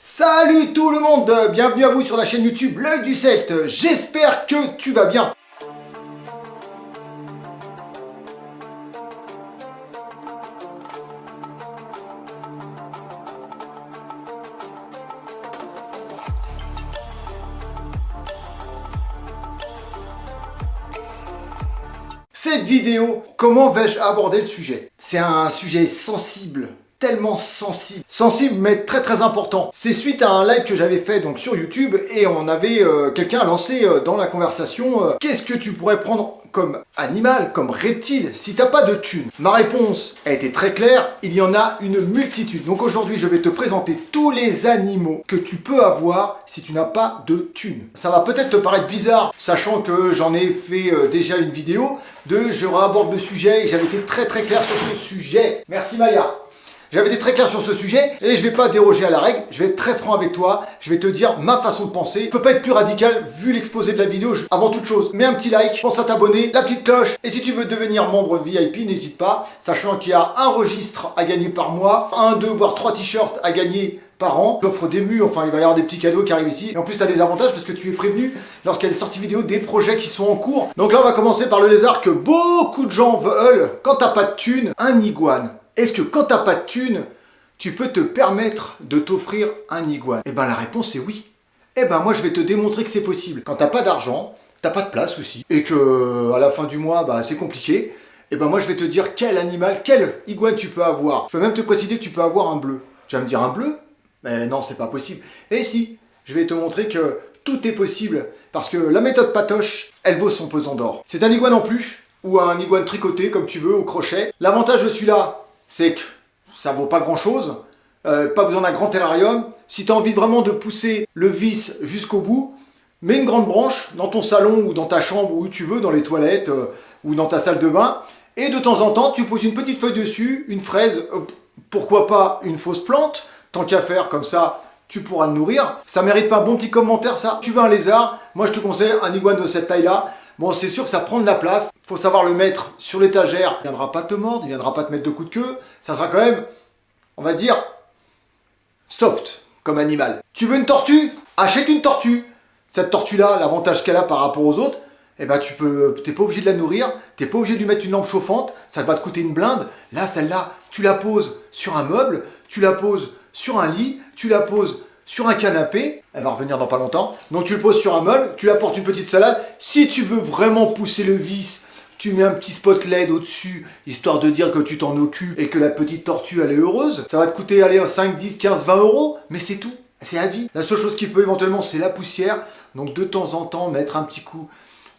Salut tout le monde, bienvenue à vous sur la chaîne YouTube L'Œil du Celte, j'espère que tu vas bien. Cette vidéo, comment vais-je aborder le sujet? C'est un sujet sensible. Tellement sensible mais très important. C'est suite à un live que j'avais fait donc sur YouTube et on avait quelqu'un a lancé dans la conversation qu'est-ce que tu pourrais prendre comme animal, comme reptile si t'as pas de thune? Ma réponse a été très claire, il y en a une multitude. Donc aujourd'hui je vais te présenter tous les animaux que tu peux avoir si tu n'as pas de thune. Ça va peut-être te paraître bizarre, sachant que j'en ai fait déjà une vidéo de je réaborde le sujet et j'avais été très clair sur ce sujet. Merci Maya. J'avais été très clair sur ce sujet et je vais pas déroger à la règle, je vais être très franc avec toi, je vais te dire ma façon de penser. Je peux pas être plus radical vu l'exposé de la vidéo. Avant toute chose, mets un petit like, pense à t'abonner, la petite cloche et si tu veux devenir membre VIP, n'hésite pas, sachant qu'il y a un registre à gagner par mois, 1, 2 voire 3 t-shirts à gagner par an. J'offre des murs, enfin il va y avoir des petits cadeaux qui arrivent ici. Et en plus tu as des avantages parce que tu es prévenu lorsqu'il y a des sorties vidéo des projets qui sont en cours. Donc là on va commencer par le lézard que beaucoup de gens veulent. Quand t'as pas de thune, un iguane. Est-ce que quand t'as pas de thune, tu peux te permettre de t'offrir un iguane? Eh ben la réponse est oui. Eh ben moi je vais te démontrer que c'est possible. Quand t'as pas d'argent, t'as pas de place aussi, et que à la fin du mois bah, c'est compliqué, eh ben moi je vais te dire quel animal, quel iguane tu peux avoir. Je peux même te préciser que tu peux avoir un bleu. Tu vas me dire un bleu? Mais non, c'est pas possible. Et si, je vais te montrer que tout est possible, parce que la méthode Patoche, elle vaut son pesant d'or. C'est un iguane en peluche, ou un iguane tricoté, comme tu veux, au crochet. L'avantage de celui-là, c'est que ça vaut pas grand chose, pas besoin d'un grand terrarium. Si tu as envie vraiment de pousser le vis jusqu'au bout, mets une grande branche dans ton salon ou dans ta chambre, où tu veux, dans les toilettes ou dans ta salle de bain, et de temps en temps tu poses une petite feuille dessus, une fraise, pourquoi pas une fausse plante, tant qu'à faire, comme ça tu pourras le nourrir. Ça mérite pas un bon petit commentaire ça? Tu veux un lézard? Moi je te conseille un iguane de cette taille là. Bon, c'est sûr que ça prend de la place, faut savoir le mettre sur l'étagère. Il ne viendra pas te mordre, il ne viendra pas te mettre de coups de queue. Ça sera quand même, on va dire, soft comme animal. Tu veux une tortue? Achète une tortue. Cette tortue-là, l'avantage qu'elle a par rapport aux autres, eh ben t'es pas obligé de la nourrir, t'es pas obligé de lui mettre une lampe chauffante, ça va te coûter une blinde. Là, celle-là, tu la poses sur un meuble, tu la poses sur un lit, tu la poses sur un canapé, elle va revenir dans pas longtemps, donc tu le poses sur un meuble, tu apportes une petite salade. Si tu veux vraiment pousser le vis, tu mets un petit spot LED au-dessus, histoire de dire que tu t'en occupes et que la petite tortue elle est heureuse. Ça va te coûter allez, 5, 10, 15, 20 euros, mais c'est tout, c'est à vie. La seule chose qui peut éventuellement c'est la poussière, donc de temps en temps mettre un petit coup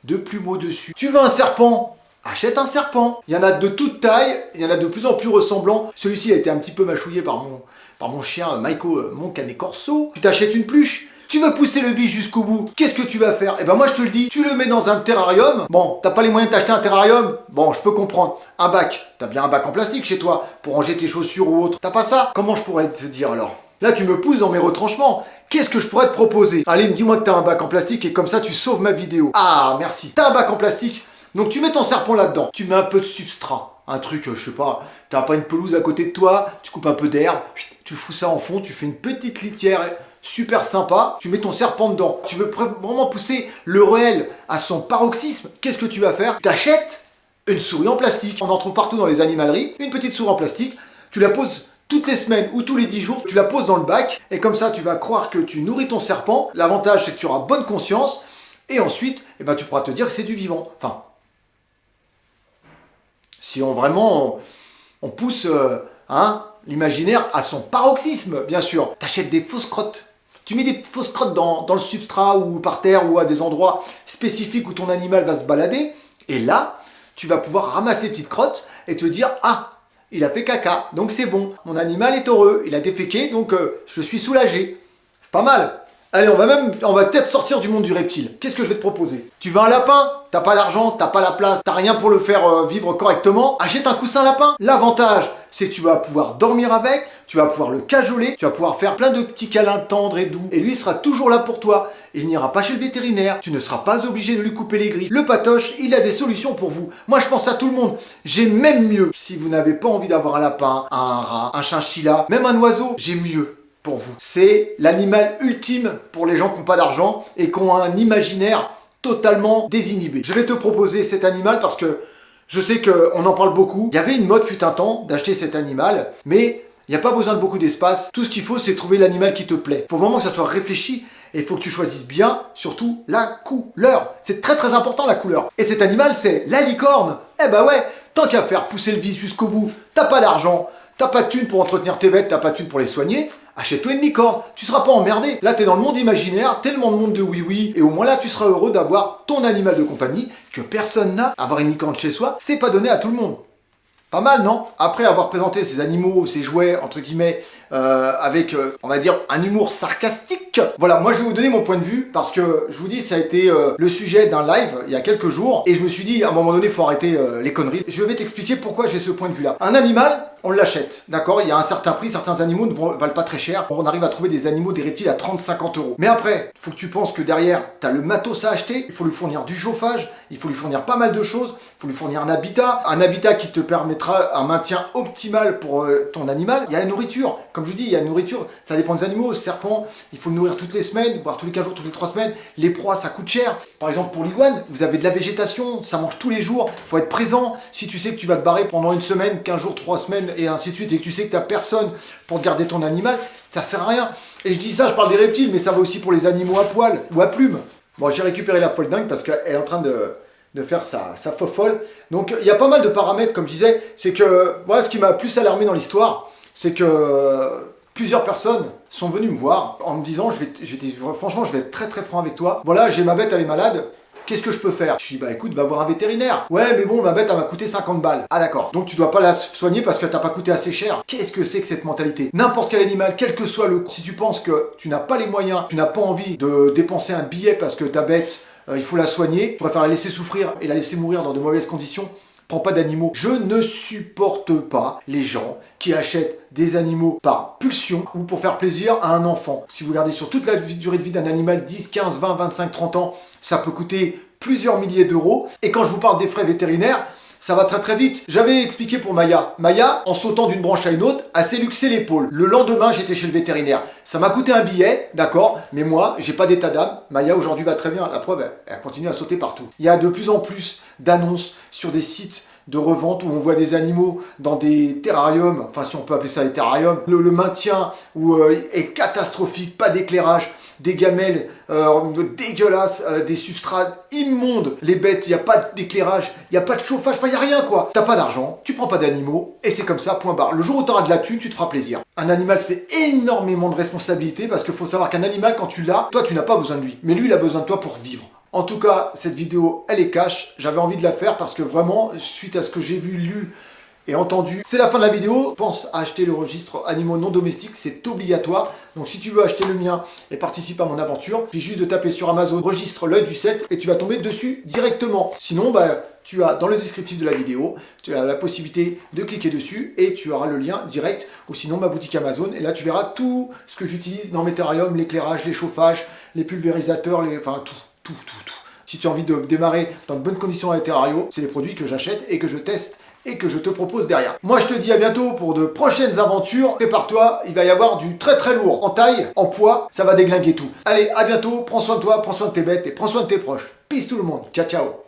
de plumeau dessus. Tu veux un serpent? Achète un serpent. Il y en a de toute taille, il y en a de plus en plus ressemblants. Celui-ci a été un petit peu mâchouillé par mon chien Maiko, mon canet corso. Tu t'achètes une pluche. Tu veux pousser le vis jusqu'au bout, qu'est-ce que tu vas faire? Eh ben moi je te le dis, tu le mets dans un terrarium. Bon, t'as pas les moyens de t'acheter un terrarium? Bon, je peux comprendre. Un bac, t'as bien un bac en plastique chez toi pour ranger tes chaussures ou autre. T'as pas ça? Comment je pourrais te dire alors? Là tu me pousses dans mes retranchements. Qu'est-ce que je pourrais te proposer? Allez, dis-moi que t'as un bac en plastique et comme ça tu sauves ma vidéo. Ah, merci. T'as un bac en plastique? Donc tu mets ton serpent là-dedans, tu mets un peu de substrat, un truc, je sais pas, t'as pas une pelouse à côté de toi, tu coupes un peu d'herbe, tu fous ça en fond, tu fais une petite litière super sympa, tu mets ton serpent dedans. Tu veux vraiment pousser le réel à son paroxysme, qu'est-ce que tu vas faire? Tu achètes une souris en plastique. On en trouve partout dans les animaleries, une petite souris en plastique, tu la poses toutes les semaines ou tous les 10 jours, tu la poses dans le bac, et comme ça tu vas croire que tu nourris ton serpent. L'avantage c'est que tu auras bonne conscience, et ensuite, eh ben, tu pourras te dire que c'est du vivant. Enfin, si on pousse l'imaginaire à son paroxysme, bien sûr. T'achètes des fausses crottes. Tu mets des fausses crottes dans le substrat ou par terre ou à des endroits spécifiques où ton animal va se balader. Et là, tu vas pouvoir ramasser les petites crottes et te dire « Ah, il a fait caca, donc c'est bon. Mon animal est heureux, il a déféqué, donc je suis soulagé. » C'est pas mal. Allez, on va peut-être sortir du monde du reptile. Qu'est-ce que je vais te proposer? Tu veux un lapin? T'as pas d'argent, t'as pas la place, t'as rien pour le faire vivre correctement? Achète un coussin lapin. L'avantage, c'est que tu vas pouvoir dormir avec, tu vas pouvoir le cajoler, tu vas pouvoir faire plein de petits câlins tendres et doux. Et lui, il sera toujours là pour toi. Il n'ira pas chez le vétérinaire, tu ne seras pas obligé de lui couper les griffes. Le Patoche, il a des solutions pour vous. Moi, je pense à tout le monde. J'ai même mieux. Si vous n'avez pas envie d'avoir un lapin, un rat, un chinchilla, même un oiseau, j'ai mieux. pour vous. C'est l'animal ultime pour les gens qui n'ont pas d'argent et qui ont un imaginaire totalement désinhibé. Je vais te proposer cet animal parce que je sais qu'on en parle beaucoup. Il y avait une mode fut un temps d'acheter cet animal, mais il n'y a pas besoin de beaucoup d'espace. Tout ce qu'il faut, c'est trouver l'animal qui te plaît. Il faut vraiment que ça soit réfléchi et il faut que tu choisisses bien, surtout, la couleur. C'est très très important la couleur. Et cet animal, c'est la licorne. Eh ben ouais, tant qu'à faire pousser le vice jusqu'au bout, t'as pas d'argent, t'as pas de thune pour entretenir tes bêtes, t'as pas de thune pour les soigner, achète-toi une licorne, tu seras pas emmerdé. Là, t'es dans le monde imaginaire, tellement de monde de oui-oui, et au moins là, tu seras heureux d'avoir ton animal de compagnie que personne n'a. Avoir une licorne chez soi, c'est pas donné à tout le monde. Pas mal, non? Après avoir présenté ces animaux, ces jouets, entre guillemets, avec, on va dire, un humour sarcastique. Voilà, moi je vais vous donner mon point de vue, parce que, je vous dis, ça a été le sujet d'un live, il y a quelques jours, et je me suis dit, à un moment donné, il faut arrêter les conneries. Je vais t'expliquer pourquoi j'ai ce point de vue-là. Un animal, on l'achète, d'accord? Il y a un certain prix, certains animaux ne valent pas très cher. On arrive à trouver des animaux, des reptiles à 30-50 euros. Mais après, il faut que tu penses que derrière, tu as le matos à acheter, il faut lui fournir du chauffage, il faut lui fournir pas mal de choses, il faut lui fournir un habitat qui te permettra un maintien optimal pour ton animal. Il y a la nourriture, comme je vous dis, il y a la nourriture, ça dépend des animaux. Serpent, il faut le nourrir toutes les semaines, voire tous les 15 jours, toutes les 3 semaines. Les proies, ça coûte cher. Par exemple, pour l'iguane, vous avez de la végétation, ça mange tous les jours, il faut être présent. Si tu sais que tu vas te barrer pendant une semaine, 15 jours, 3 semaines, et ainsi de suite, et que tu sais que tu n'as personne pour garder ton animal, ça sert à rien. Et je dis ça, je parle des reptiles, mais ça va aussi pour les animaux à poil ou à plumes. Bon, j'ai récupéré la folle dingue parce qu'elle est en train de faire sa folle. Donc il y a pas mal de paramètres, comme je disais. C'est que, voilà, ce qui m'a plus alarmé dans l'histoire, c'est que plusieurs personnes sont venues me voir en me disant, franchement, je vais être très très franc avec toi. Voilà, j'ai ma bête, elle est malade. Qu'est-ce que je peux faire? Je dis, bah écoute, va voir un vétérinaire. Ouais, mais bon, ma bête, elle m'a coûté 50 balles. Ah d'accord. Donc tu dois pas la soigner parce que t'as pas coûté assez cher. Qu'est-ce que c'est que cette mentalité? N'importe quel animal, quel que soit le... Si tu penses que tu n'as pas les moyens, tu n'as pas envie de dépenser un billet parce que ta bête, il faut la soigner, tu préfères la laisser souffrir et la laisser mourir dans de mauvaises conditions, prends pas d'animaux. Je ne supporte pas les gens qui achètent des animaux par pulsion ou pour faire plaisir à un enfant. Si vous regardez sur toute la durée de vie d'un animal, 10, 15, 20, 25, 30 ans, ça peut coûter plusieurs milliers d'euros. Et quand je vous parle des frais vétérinaires, ça va très très vite. J'avais expliqué pour Maya. Maya, en sautant d'une branche à une autre, a s'est luxé l'épaule. Le lendemain, j'étais chez le vétérinaire. Ça m'a coûté un billet, d'accord, mais moi, j'ai pas d'état d'âme. Maya, aujourd'hui, va très bien. La preuve, elle continue à sauter partout. Il y a de plus en plus d'annonces sur des sites de revente où on voit des animaux dans des terrariums, enfin si on peut appeler ça des terrariums. Le maintien est catastrophique, pas d'éclairage, des gamelles dégueulasses, des substrats immondes. Les bêtes, il n'y a pas d'éclairage, il n'y a pas de chauffage, enfin il n'y a rien quoi. T'as pas d'argent, tu prends pas d'animaux, et c'est comme ça, point barre. Le jour où tu auras de la thune, tu te feras plaisir. Un animal, c'est énormément de responsabilité parce qu'il faut savoir qu'un animal, quand tu l'as, toi tu n'as pas besoin de lui, mais lui il a besoin de toi pour vivre. En tout cas, cette vidéo, elle est cash. J'avais envie de la faire parce que vraiment, suite à ce que j'ai vu, lu et entendu, c'est la fin de la vidéo. Pense à acheter le registre animaux non domestiques, c'est obligatoire. Donc si tu veux acheter le mien et participer à mon aventure, il suffit juste de taper sur Amazon registre l'œil du Celte et tu vas tomber dessus directement. Sinon, tu as dans le descriptif de la vidéo, tu as la possibilité de cliquer dessus et tu auras le lien direct ou sinon ma boutique Amazon. Et là, tu verras tout ce que j'utilise dans mes terrariums, l'éclairage, les chauffages, les pulvérisateurs, enfin tout. Si tu as envie de démarrer dans de bonnes conditions à terrario, c'est des produits que j'achète et que je teste et que je te propose derrière. Moi je te dis à bientôt pour de prochaines aventures. Prépare-toi, il va y avoir du très très lourd en taille, en poids, ça va déglinguer tout. Allez, à bientôt, prends soin de toi, prends soin de tes bêtes et prends soin de tes proches. Peace tout le monde, ciao ciao.